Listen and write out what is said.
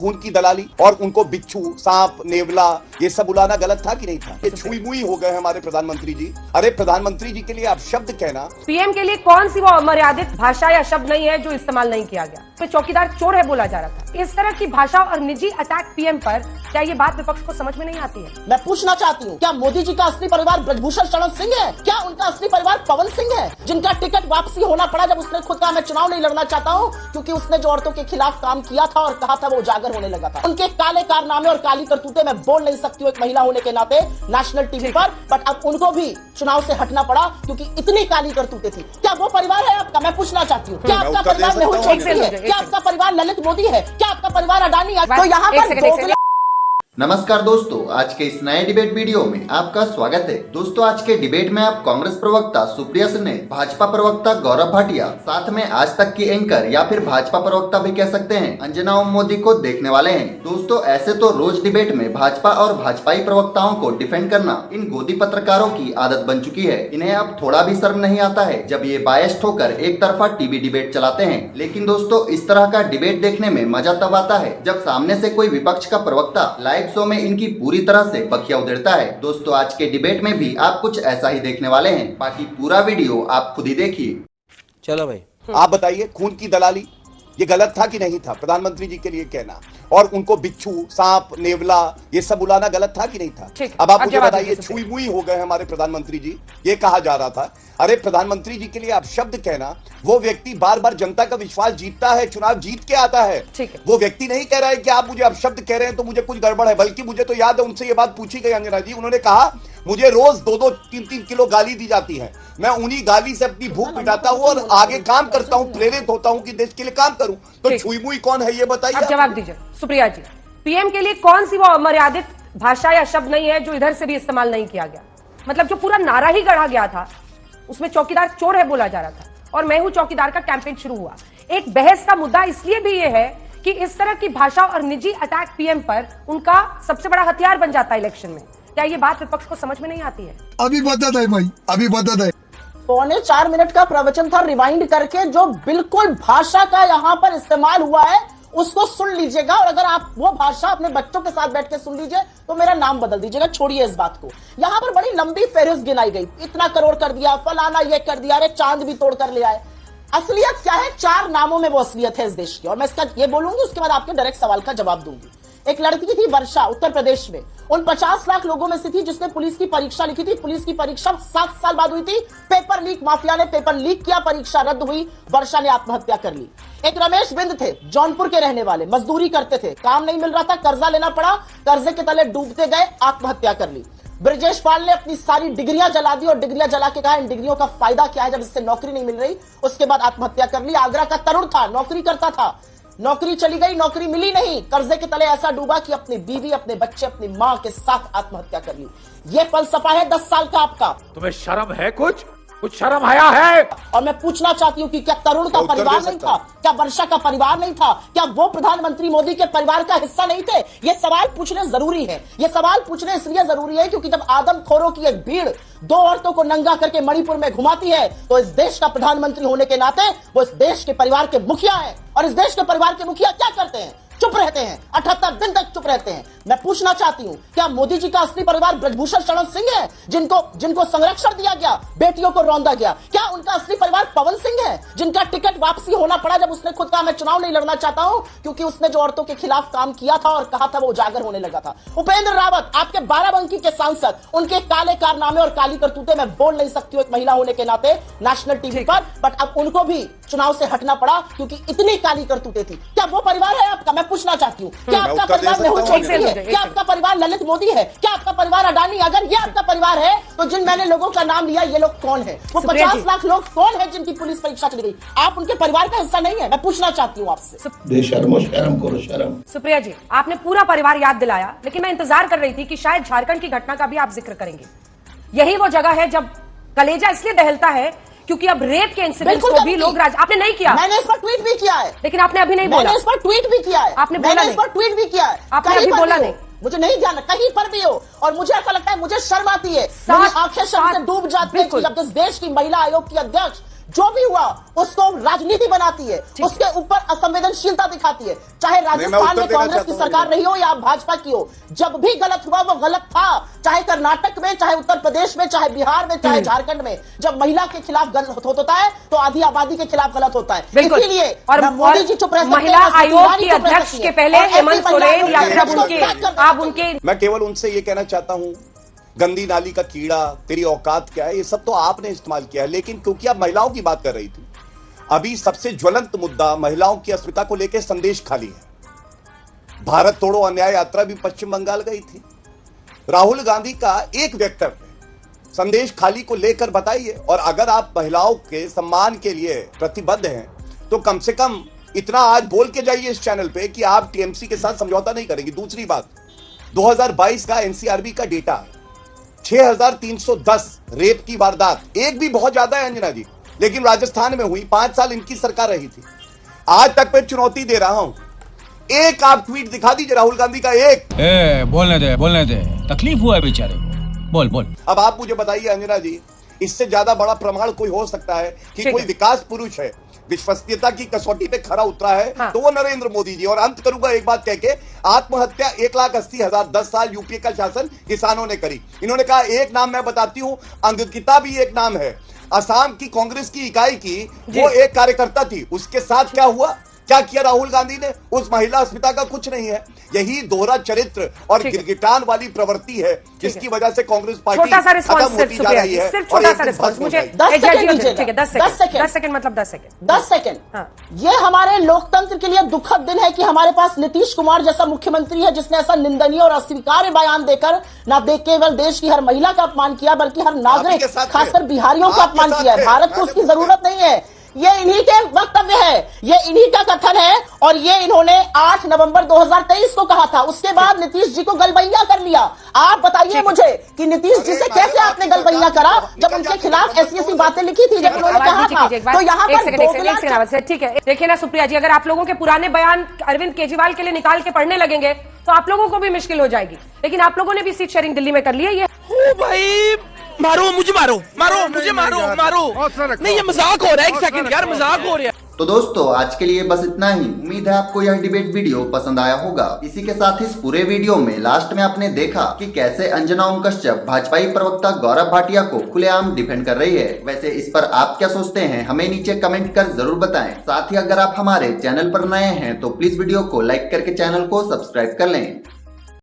खून की दलाली और उनको बिच्छू, सांप, नेवला ये सब बुलाना गलत था कि नहीं था? ये छुई मुई हो गए हमारे प्रधानमंत्री जी। अरे प्रधानमंत्री जी के लिए आप शब्द कहना, पीएम के लिए कौन सी वो अमर्यादित भाषा या शब्द नहीं है जो इस्तेमाल नहीं किया गया? तो चौकीदार चोर है बोला जा रहा था। इस तरह की भाषा और निजी अटैक पीएम पर, क्या ये बात विपक्ष को समझ में नहीं आती है? मैं पूछना चाहती हूँ, क्या मोदी जी का असली परिवार ब्रजभूषण शरण सिंह है? क्या उनका असली परिवार पवन सिंह है, जिनका टिकट वापसी होना पड़ा जब उसने खुद कहा मैं चुनाव नहीं लड़ना चाहता हूँ क्योंकि उसने जो औरतों के खिलाफ काम किया था और कहा था वो उजागर होने लगा था। उनके काले कारनामे और काली करतूतें मैं बोल नहीं सकती हूँ एक महिला होने के नाते नेशनल टीवी पर, बट अब उनको भी चुनाव से हटना पड़ा क्योंकि इतनी काली करतूतें थी। क्या वो परिवार है आपका? मैं पूछना चाहती हूँ, क्या आपका परिवार मेहुल चोकसी है? क्या आपका परिवार ललित मोदी है? क्या आपका परिवार अडानी है? तो यहाँ पर नमस्कार दोस्तों, आज के इस नए डिबेट वीडियो में आपका स्वागत है। दोस्तों, आज के डिबेट में आप कांग्रेस प्रवक्ता सुप्रिया सुले, भाजपा प्रवक्ता गौरव भाटिया, साथ में आज तक की एंकर या फिर भाजपा प्रवक्ता भी कह सकते हैं अंजना ओम मोदी को देखने वाले हैं। दोस्तों, ऐसे तो रोज डिबेट में भाजपा और भाजपाई प्रवक्ताओं को डिफेंड करना इन गोदी पत्रकारों की आदत बन चुकी है। इन्हें अब थोड़ा भी शर्म नहीं आता है जब ये बायस्ड होकर एक तरफा टीवी डिबेट चलाते हैं। लेकिन दोस्तों, इस तरह का डिबेट देखने में मजा तब आता है जब सामने से कोई विपक्ष का प्रवक्ता लाइव शो में इनकी पूरी तरह से बखिया उधेड़ता है। दोस्तों, आज के डिबेट में भी आप कुछ ऐसा ही देखने वाले हैं। बाकी पूरा वीडियो आप खुद ही देखिए। चलो भाई, आप बताइए, खून की दलाली ये गलत था कि नहीं था? प्रधानमंत्री जी के लिए कहना और उनको बिच्छू, सांप, नेवला ये सब बुलाना गलत था कि नहीं था? अब आप मुझे बताइए, छुई मुई हो गए हमारे प्रधानमंत्री जी, ये कहा जा रहा था। अरे प्रधानमंत्री जी के लिए आप शब्द कहना, वो व्यक्ति बार बार जनता का विश्वास जीतता है, चुनाव जीत के आता है। वो व्यक्ति नहीं कह रहा है कि आप मुझे अब शब्द कह रहे हैं तो मुझे कुछ गड़बड़ है, बल्कि मुझे तो याद है उनसे ये बात पूछी गई अंजना जी, उन्होंने कहा मुझे रोज 2-2, 3-3 किलो गाली दी जाती है, मैं उन्हीं गाली से अपनी भूख मिटाता हूँ और आगे काम करता हूँ, प्रेरित होता हूँ कि देश के लिए काम करूं। तो छुई मुई कौन है ये बताइए? आप जवाब दीजिए सुप्रिया जी। पीएम के लिए कौन सी वो अमर्यादित भाषा या शब्द नहीं है जो इधर से भी इस्तेमाल नहीं किया गया? मतलब जो पूरा नारा ही गढ़ा गया था उसमें चौकीदार चोर है बोला जा रहा था और मैं हूं चौकीदार का कैंपेन शुरू हुआ। एक बहस का मुद्दा इसलिए भी यह है कि इस तरह की भाषा और निजी अटैक पीएम पर उनका सबसे बड़ा हथियार बन जाता है इलेक्शन में। क्या ये बात विपक्ष को समझ में नहीं आती है? अभी बता दे भाई, अभी बता दे। 3.25 मिनट का प्रवचन था रिवाइंड करके, जो बिल्कुल भाषा का यहाँ पर इस्तेमाल हुआ है उसको सुन लीजिएगा, और अगर आप वो भाषा अपने बच्चों के साथ बैठ के सुन लीजिए तो मेरा नाम बदल दीजिएगा। छोड़िए इस बात को। यहाँ पर बड़ी लंबी फेहरिस्त गिनाई गई, इतना करोड़ कर दिया, फलाना ये कर दिया, अरे चांद भी तोड़ कर ले आए। असलियत क्या है? 4 नामों में वो असलियत है इस देश की, और मैं इसका ये बोलूंगी, उसके बाद आपके डायरेक्ट सवाल का जवाब दूंगी। एक लड़की थी वर्षा, उत्तर प्रदेश में, उन 50 लाख लोगों में से थी जिसने पुलिस की परीक्षा लिखी थी। पुलिस की परीक्षा 7 साल बाद हुई थी, पेपर लीक माफिया ने पेपर लीक किया, परीक्षा रद्द हुई, वर्षा ने आत्महत्या कर ली। एक रमेश बिंद थे, जौनपुर के रहने वाले, मजदूरी करते थे, काम नहीं मिल रहा था, कर्जा लेना पड़ा, कर्जे के तले डूबते गए, आत्महत्या कर ली। ब्रजेश पाल ने अपनी सारी डिग्रियां जला दी और डिग्रियां जला के कहा इन डिग्रियों का फायदा क्या है जब इससे नौकरी नहीं मिल रही। उसके बाद आत्महत्या कर ली। आगरा का तरुण था, नौकरी करता था, नौकरी चली गई, नौकरी मिली नहीं, कर्जे के तले ऐसा डूबा कि अपनी बीवी, अपने बच्चे, अपनी मां के साथ आत्महत्या कर ली। ये फलसफा है 10 साल का आपका। तुम्हें शर्म है? कुछ शर्म आया है? और मैं पूछना चाहती हूँ कि क्या तरुण का परिवार नहीं था? क्या वर्षा का परिवार नहीं था? क्या वो प्रधानमंत्री मोदी के परिवार का हिस्सा नहीं थे? ये सवाल पूछने जरूरी है। ये सवाल पूछने इसलिए जरूरी है क्योंकि जब आदमखोरों की एक भीड़ 2 औरतों को नंगा करके मणिपुर में घुमाती है तो इस देश का प्रधानमंत्री होने के नाते वो इस देश के परिवार के मुखिया है। और इस देश के परिवार के मुखिया क्या करते हैं? चुप रहते हैं, 78 दिन तक चुप रहते हैं। मैं पूछना चाहती हूं, क्या मोदी जी का असली परिवार ब्रजभूषण शरण सिंह है, जिनको संरक्षण दिया गया, बेटियों को रौंदा गया? क्या उनका असली परिवार पवन सिंह है, जिनका टिकट वापसी होना पड़ा जब उसने खुद कहा मैं चुनाव नहीं लड़ना चाहता हूं क्योंकि उसने जो औरतों के खिलाफ काम किया था और कहा था वो उजागर होने लगा था? उपेंद्र रावत, आपके बाराबंकी के सांसद, उनके काले कारनामे और काली करतूतें मैं बोल नहीं सकती हूं एक महिला होने के नाते नेशनल टीवी पर, बट अब उनको भी चुनाव से हटना पड़ा क्योंकि इतनी काली करतूतें थी। क्या वो परिवार है आपका? मैं पूछना चाहती हूँ, क्या आपका परिवार मेहुल चोकसी है? क्या आपका परिवार ललित मोदी है? क्या आपका परिवार अडानी? अगर ये आपका परिवार है तो जिन मैंने लोगों का नाम लिया, ये लोग कौन है? वो 50 लाख लोग कौन है जिनकी पुलिस परीक्षा चली गई? आप उनके परिवार का हिस्सा नहीं है? मैं पूछना चाहती हूँ आपसे। शर्म करो, शर्म। सुप्रिया जी, आपने पूरा परिवार याद दिलाया, लेकिन मैं इंतजार कर रही थी कि शायद झारखंड की घटना का भी आप जिक्र करेंगे। यही वो जगह है जब कलेजा इसलिए दहलता है क्योंकि अब रेप के इंसिडेंट को भी लोग आपने नहीं किया। मैंने इस पर ट्वीट भी किया है, लेकिन आपने अभी नहीं बोला। मैंने इस पर ट्वीट भी किया है, आपने बोला नहीं। इस पर ट्वीट भी किया है, आपने अभी बोला नहीं। मुझे नहीं ध्यान, कहीं पर भी हो, और मुझे ऐसा लगता है, मुझे शर्म आती है, मेरी आंखें शर्म से डूब जाती है जब इस देश की महिला आयोग की अध्यक्ष जो भी हुआ उसको राजनीति बनाती है, उसके ऊपर असंवेदनशीलता दिखाती है। चाहे राजस्थान में कांग्रेस की सरकार रही हो या भाजपा की हो, जब भी गलत हुआ वो गलत था। चाहे कर्नाटक में, चाहे उत्तर प्रदेश में, चाहे बिहार में, चाहे झारखंड में, जब महिला के खिलाफ गलत होता है तो आधी आबादी के खिलाफ गलत होता है। इसीलिए और मोदी जी चुप रह सकते हैं, महिला आयोग की अध्यक्ष के पहले हेमंत सोरेन या फिर आप उनके मैं केवल उनसे ये कहना चाहता हूं, गंदी नाली का कीड़ा, तेरी औकात क्या है, ये सब तो आपने इस्तेमाल किया है। लेकिन क्योंकि आप महिलाओं की बात कर रही थी, अभी सबसे ज्वलंत मुद्दा महिलाओं की अस्मिता को लेकर संदेश खाली है। भारत तोड़ो अन्याय यात्रा भी पश्चिम बंगाल गई थी। राहुल गांधी का एक वक्तव्य संदेश खाली को लेकर बताइए। और अगर आप महिलाओं के सम्मान के लिए प्रतिबद्ध हैं तो कम से कम इतना आज बोल के जाइए इस चैनल पे कि आप टीएमसी के साथ समझौता नहीं करेंगे। दूसरी बात, 2022 का एनसीआरबी का डेटा है, 6310 रेप की वारदात, एक भी बहुत ज्यादा है अंजना जी, लेकिन राजस्थान में हुई। 5 साल इनकी सरकार रही थी। आज तक मैं चुनौती दे रहा हूं, एक आप ट्वीट दिखा दीजिए राहुल गांधी का, एक। बोलने दे, तकलीफ हुआ है बेचारे को, बोल। अब आप मुझे बताइए अंजना जी, इससे ज्यादा बड़ा प्रमाण कोई हो सकता है कि कोई विकास पुरुष है, विश्वसनीयता की कसौटी पे खरा उतरा है, हाँ। तो वो नरेंद्र मोदी जी। और अंत करूंगा एक बात कह के, आत्महत्या 1,80,000 10 साल यूपीए का शासन किसानों ने करी। इन्होंने कहा एक नाम मैं बताती हूं, अंगकिता भी एक नाम है, असम की कांग्रेस की इकाई की वो एक कार्यकर्ता थी। उसके साथ क्या हुआ, क्या किया राहुल गांधी ने? उस महिला अस्मिता का कुछ नहीं है। यही दोहरा चरित्र और गिरगिटान वाली प्रवृत्ति है जिसकी वजह से कांग्रेस पार्टी छोटा सा रिस्पांस खत्म होती जा रही है। सिर्फ छोटा सा रिस्पांस मुझे 10 सेकंड, 10 सेकंड मतलब 10 सेकंड 10 सेकंड। ये हमारे लोकतंत्र के लिए दुखद दिन है कि हमारे पास नीतीश कुमार जैसा मुख्यमंत्री है जिसने ऐसा निंदनीय और अस्वीकार्य बयान देकर न केवल देश की हर महिला का अपमान किया बल्कि हर नागरिक, खासकर बिहारियों का अपमान किया है। भारत को उसकी जरूरत नहीं है। ये इन्हीं के वक्तव्य है, ये इन्हीं का कथन है। और ये इन्होंने 8 नवंबर 2023 को कहा था। उसके बाद नीतीश जी को गलबैया कर लिया। आप बताइए मुझे कि नीतीश जी से कैसे आपने गलबैया करा जब उनके खिलाफ ऐसी बातें लिखी थी, जब उन्होंने कहा था। तो यहाँ पर ठीक है, देखिए ना सुप्रिया जी, अगर आप लोगों के पुराने बयान अरविंद केजरीवाल के लिए निकाल के पढ़ने लगेंगे तो आप लोगों को भी मुश्किल हो जाएगी। लेकिन आप लोगों ने भी सीट शेयरिंग दिल्ली में कर लिया। ये भाई मारो मुझे, मारो मुझे, मारो नहीं, ये मजाक हो रहा है। एक सेकंड यार, मजाक हो रहा है। तो दोस्तों आज के लिए बस इतना ही। उम्मीद है आपको यह डिबेट वीडियो पसंद आया होगा। इसी के साथ इस पूरे वीडियो में लास्ट में आपने देखा कि कैसे अंजना ओम कश्यप भाजपाई प्रवक्ता गौरव भाटिया को खुलेआम डिफेंड कर रही है। वैसे इस पर आप क्या सोचते हैं, हमें नीचे कमेंट कर जरूर बताएं। साथ ही अगर आप हमारे चैनल पर नए हैं तो प्लीज वीडियो को लाइक करके चैनल को सब्सक्राइब कर लें।